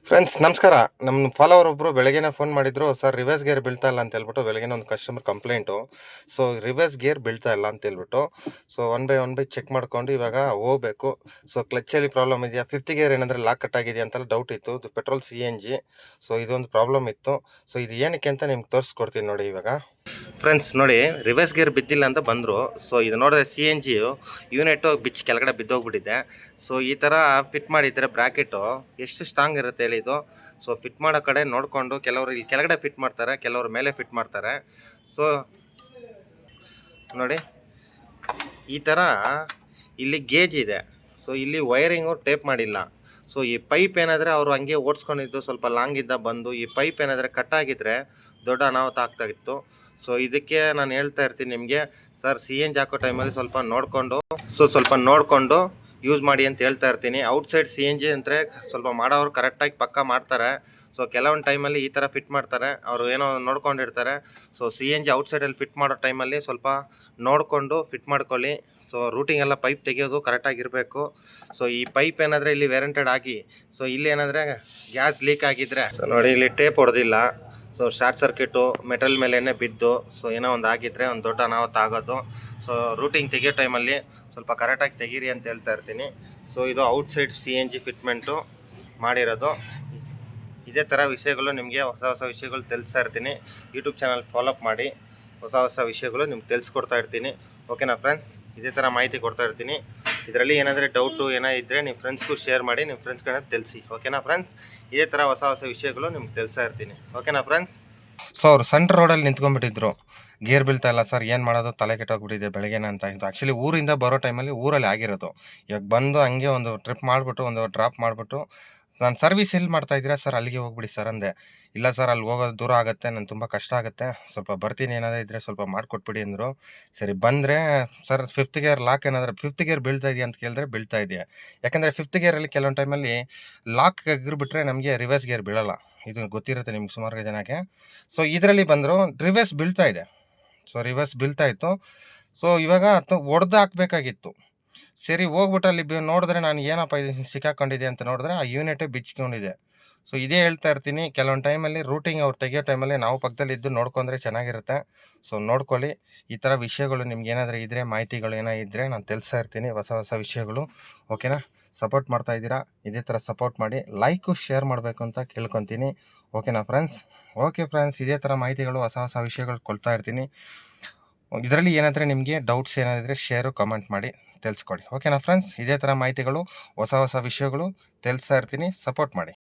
Friends ನಮಸ್ಕಾರ. ನಮ್ಮ follower ಒಬ್ಬರು ಬೆಳಗ್ಗೆನೇ ಫೋನ್ ಮಾಡಿದ್ರು, ಸರ್ ರಿವರ್ಸ್ ಗೇರ್ ಬೀಳ್ತಾ ಇಲ್ಲ ಅಂತ ಹೇಳ್ಬಿಟ್ಟು. ಬೆಳಗ್ಗೆನೇ ಒಂದು customer complaint. So reverse gear ಬೀಳ್ತಾ ಇಲ್ಲ ಅಂತ ಹೇಳ್ಬಿಟ್ಟು. ಸೊ ಒನ್ ಬೈ ಚೆಕ್ ಮಾಡ್ಕೊಂಡು ಇವಾಗ ಹೋಗ್ಬೇಕು. ಸೊ ಕ್ಲಚ್ಚಲ್ಲಿ ಪ್ರಾಬ್ಲಮ್ ಇದೆಯಾ, ಫಿಫ್ತ್ ಗೇರ್ ಏನಾದರೂ ಲಾಕ್ ಕಟ್ ಆಗಿದೆಯಾ ಅಂತೆಲ್ಲ ಡೌಟ್ ಇತ್ತು. ಇದು ಪೆಟ್ರೋಲ್ CNG. ಸೊ ಇದೊಂದು ಪ್ರಾಬ್ಲಮ್ ಇತ್ತು. ಸೊ ಇದು ಏನಕ್ಕೆ ಅಂತ ನಿಮ್ಗೆ ತೋರಿಸ್ಕೊಡ್ತೀನಿ ನೋಡಿ ಇವಾಗ. ಫ್ರೆಂಡ್ಸ್ ನೋಡಿ, ರಿವರ್ಸ್ ಗೇರ್ ಬಿದ್ದಿಲ್ಲ ಅಂತ ಬಂದರು. ಸೊ ಇದು ನೋಡಿದ್ರೆ CNG ಯೂನಿಟು ಕೆಳಗಡೆ ಬಿದ್ದೋಗ್ಬಿಟ್ಟಿದೆ. ಸೊ ಈ ಥರ ಫಿಟ್ ಮಾಡಿದರೆ ಬ್ರ್ಯಾಕೆಟು ಎಷ್ಟು ಸ್ಟ್ರಾಂಗ್ ಇರುತ್ತೆ ಹೇಳಿ ಇದು. ಸೊ ಫಿಟ್ ಮಾಡೋ ಕಡೆ ನೋಡಿಕೊಂಡು ಕೆಲವರು ಇಲ್ಲಿ ಕೆಳಗಡೆ ಫಿಟ್ ಮಾಡ್ತಾರೆ, ಕೆಲವರು ಮೇಲೆ ಫಿಟ್ ಮಾಡ್ತಾರೆ. ಸೊ ನೋಡಿ ಈ ಥರ ಇಲ್ಲಿ ಗೇಜ್ ಇದೆ. ಸೊ ಇಲ್ಲಿ ವೈರಿಂಗು ಟೇಪ್ ಮಾಡಿಲ್ಲ. ಸೊ ಈ ಪೈಪ್ ಏನಾದರೆ ಅವರು ಹಂಗೆ ಓಡಿಸ್ಕೊಂಡಿದ್ದು ಸ್ವಲ್ಪ ಲಾಂಗ್ ಇದ್ದ ಬಂದು ಈ ಪೈಪ್ ಏನಾದರೆ ಕಟ್ ಆಗಿದ್ರೆ ದೊಡ್ಡ ಅನಾಹುತ ಆಗ್ತಾಯಿತ್ತು. ಸೊ ಇದಕ್ಕೆ ನಾನು ಹೇಳ್ತಾ ಇರ್ತೀನಿ ನಿಮಗೆ, ಸರ್ CNG ಹಾಕೋ ಟೈಮಲ್ಲಿ ಸ್ವಲ್ಪ ನೋಡಿಕೊಂಡು ಯೂಸ್ ಮಾಡಿ ಅಂತ ಹೇಳ್ತಾ ಇರ್ತೀನಿ. ಔಟ್ಸೈಡ್ CNG ಅಂದರೆ ಸ್ವಲ್ಪ ಮಾಡೋರು ಕರೆಕ್ಟಾಗಿ ಪಕ್ಕ ಮಾಡ್ತಾರೆ. ಸೊ ಕೆಲವೊಂದು ಟೈಮಲ್ಲಿ ಈ ಥರ ಫಿಟ್ ಮಾಡ್ತಾರೆ, ಅವರು ಏನೋ ನೋಡ್ಕೊಂಡಿರ್ತಾರೆ. ಸೊ CNG ಔಟ್ಸೈಡಲ್ಲಿ ಫಿಟ್ ಮಾಡೋ ಟೈಮಲ್ಲಿ ಸ್ವಲ್ಪ ನೋಡಿಕೊಂಡು ಫಿಟ್ ಮಾಡ್ಕೊಳ್ಳಿ. ಸೊ ರೂಟಿಂಗ್ ಎಲ್ಲ ಪೈಪ್ ತೆಗೆಯೋದು ಕರೆಕ್ಟಾಗಿರಬೇಕು. ಸೊ ಈ ಪೈಪ್ ಏನಾದರೆ ಇಲ್ಲಿ ವೇರೆಂಟೆಡ್ ಆಗಿ, ಸೊ ಇಲ್ಲಿ ಏನಾದರೆ ಗ್ಯಾಸ್ ಲೀಕ್ ಆಗಿದ್ದರೆ, ಸೊ ನೋಡಿ ಇಲ್ಲಿ ಟೇಪ್ ಹೊಡೆದಿಲ್ಲ. ಸೊ ಶಾರ್ಟ್ ಸರ್ಕ್ಯೂಟು ಮೆಟಲ್ ಮೇಲೇ ಬಿದ್ದು ಸೊ ಏನೋ ಒಂದು ಆಗಿದ್ದರೆ ಒಂದು ದೊಡ್ಡ ಅನಾಹುತ ಆಗೋದು. ಸೊ ರೂಟಿಂಗ್ ತೆಗಿಯೋ ಟೈಮಲ್ಲಿ ಸ್ವಲ್ಪ ಕರೆಕ್ಟಾಗಿ ತೆಗೀರಿ ಅಂತ ಹೇಳ್ತಾ ಇರ್ತೀನಿ. ಸೊ ಇದು ಔಟ್ಸೈಡ್ CNG ಫಿಟ್ಮೆಂಟು ಮಾಡಿರೋದು. ಇದೇ ಥರ ವಿಷಯಗಳು ನಿಮಗೆ ಹೊಸ ವಿಷಯಗಳು ತಿಳಿಸ್ತಾ ಇರ್ತೀನಿ. ಯೂಟ್ಯೂಬ್ ಚಾನಲ್ ಫಾಲೋಅಪ್ ಮಾಡಿ, ಹೊಸ ವಿಷಯಗಳು ನಿಮ್ಗೆ ತಿಳಿಸ್ಕೊಡ್ತಾ ಇರ್ತೀನಿ. ಓಕೆನಾ ಫ್ರೆಂಡ್ಸ್, ಇದೇ ಥರ ಮಾಹಿತಿ ಕೊಡ್ತಾ ಇರ್ತೀನಿ. ಇದರಲ್ಲಿ ಏನಾದರೂ ಡೌಟು ಏನೋ ಇದ್ದರೆ ನಿಮ್ಮ ಫ್ರೆಂಡ್ಸ್ಗೂ ಶೇರ್ ಮಾಡಿ, ನಿಮ್ಮ ಫ್ರೆಂಡ್ಸ್ಗಳನ್ನ ತಿಳಿಸಿ. ಓಕೆನಾ ಫ್ರೆಂಡ್ಸ್, ಇದೇ ಥರ ಹೊಸ ವಿಷಯಗಳು ನಿಮ್ಗೆ ತಿಳಿಸ್ತಾ ಇರ್ತೀನಿ. ಓಕೆನಾ ಫ್ರೆಂಡ್ಸ್. ಸೊ ಅವ್ರು ಸೆಂಟ್ರ್ ರೋಡಲ್ಲಿ ನಿಂತ್ಕೊಂಡ್ಬಿಟ್ಟಿದ್ರು, ಗೇರ್ ಬೀಳ್ತಾ ಇಲ್ಲ ಸರ್, ಏನು ಮಾಡೋದು, ತಲೆ ಕೆಟ್ಟೋಗ್ಬಿಟ್ಟಿದೆ ಬೆಳಗ್ಗೆನ ಅಂತ ಇದ್ದು. ಆ್ಯಕ್ಚುಲಿ ಊರಿಂದ ಬರೋ ಟೈಮಲ್ಲಿ ಊರಲ್ಲಿ ಆಗಿರೋದು. ಇವಾಗ ಬಂದು ಹಂಗೆ ಒಂದು ಟ್ರಿಪ್ ಮಾಡಿಬಿಟ್ಟು, ಒಂದು ಡ್ರಾಪ್ ಮಾಡಿಬಿಟ್ಟು, ನಾನು ಸರ್ವಿಸ್ ಎಲ್ಲಿ ಮಾಡ್ತಾ ಇದ್ದೀರಾ ಸರ್, ಅಲ್ಲಿಗೆ ಹೋಗ್ಬಿಡಿ ಸರ್ ಅಂದೆ. ಇಲ್ಲ ಸರ್, ಅಲ್ಲಿ ಹೋಗೋದು ದೂರ ಆಗುತ್ತೆ, ನಾನು ತುಂಬ ಕಷ್ಟ ಆಗುತ್ತೆ, ಸ್ವಲ್ಪ ಬರ್ತೀನಿ, ಏನಾದರೂ ಇದ್ದರೆ ಸ್ವಲ್ಪ ಮಾಡಿಕೊಟ್ಬಿಡಿ ಅಂದರು. ಸರಿ ಬಂದರೆ, ಸರ್ ಫಿಫ್ತ್ ಗೇರ್ ಲಾಕ್ ಏನಾದರೂ ಫಿಫ್ತ್ ಗೇರ್ ಬೀಳ್ತಾ ಇದೆಯಾ ಅಂತ ಕೇಳಿದ್ರೆ ಬೀಳ್ತಾ ಇದೆಯಾ. ಯಾಕಂದರೆ ಫಿಫ್ತ್ ಗೇರಲ್ಲಿ ಕೆಲವೊಂದು ಟೈಮಲ್ಲಿ ಲಾಕ್ ಎಗ್ರಿಬಿಟ್ರೆ ನಮಗೆ ರಿವರ್ಸ್ ಗೇರ್ ಬೀಳಲ್ಲ. ಇದು ಗೊತ್ತಿರುತ್ತೆ ನಿಮ್ಗೆ ಸುಮಾರು ಜನಕ್ಕೆ. ಸೊ ಇದರಲ್ಲಿ ಬಂದರು ರಿವರ್ಸ್ ಬೀಳ್ತಾ ಇದೆ. ಸೊ ರಿವರ್ಸ್ ಬೀಳ್ತಾ ಇತ್ತು. ಸೊ ಇವಾಗ ಹೊಡೆದು ಹಾಕಬೇಕಾಗಿತ್ತು. ಸರಿ ಹೋಗ್ಬಿಟ್ಟು ಅಲ್ಲಿ ನೋಡಿದ್ರೆ ನಾನು ಏನಪ್ಪ ಇದು ಸಿಕ್ಕಾಕೊಂಡಿದೆ ಅಂತ ನೋಡಿದ್ರೆ ಆ ಯೂನಿಟೇ ಬಿಚ್ಕೊಂಡಿದೆ. ಸೊ ಇದೇ ಹೇಳ್ತಾ ಇರ್ತೀನಿ, ಕೆಲವೊಂದು ಟೈಮಲ್ಲಿ ರೂಟಿಂಗ್ ಅವ್ರು ತೆಗಿಯೋ ಟೈಮಲ್ಲಿ ನಾವು ಪಕ್ಕದಲ್ಲಿ ಇದ್ದು ನೋಡ್ಕೊಂಡ್ರೆ ಚೆನ್ನಾಗಿರುತ್ತೆ. ಸೊ ನೋಡ್ಕೊಳ್ಳಿ. ಈ ಥರ ವಿಷಯಗಳು ನಿಮ್ಗೆ ಏನಾದರೂ ಇದ್ದರೆ, ಮಾಹಿತಿಗಳು ಏನೋ ಇದ್ದರೆ ನಾನು ತಿಳಿಸ್ತಾ ಇರ್ತೀನಿ, ಹೊಸ ವಿಷಯಗಳು. ಓಕೆನಾ, ಸಪೋರ್ಟ್ ಮಾಡ್ತಾ ಇದ್ದೀರಾ, ಇದೇ ಥರ ಸಪೋರ್ಟ್ ಮಾಡಿ, ಲೈಕು ಶೇರ್ ಮಾಡಬೇಕು ಅಂತ ಕೇಳ್ಕೊತೀನಿ. ಓಕೆನಾ ಫ್ರೆಂಡ್ಸ್. ಓಕೆ ಫ್ರೆಂಡ್ಸ್, ಇದೇ ಥರ ಮಾಹಿತಿಗಳು ಹೊಸ ವಿಷಯಗಳು ಕೊಡ್ತಾ ಇರ್ತೀನಿ. ಇದರಲ್ಲಿ ಏನಾದರೆ ನಿಮಗೆ ಡೌಟ್ಸ್ ಏನಾದರೆ ಶೇರು ಕಮೆಂಟ್ ಮಾಡಿ ತಿಳಿಸ್ಕೊಡಿ. ಓಕೆನಾ ಫ್ರೆಂಡ್ಸ್, ಇದೇ ಥರ ಮಾಹಿತಿಗಳು ಹೊಸ ವಿಷಯಗಳು ತಿಳಿಸ್ತಾ ಇರ್ತೀನಿ, ಸಪೋರ್ಟ್ ಮಾಡಿ.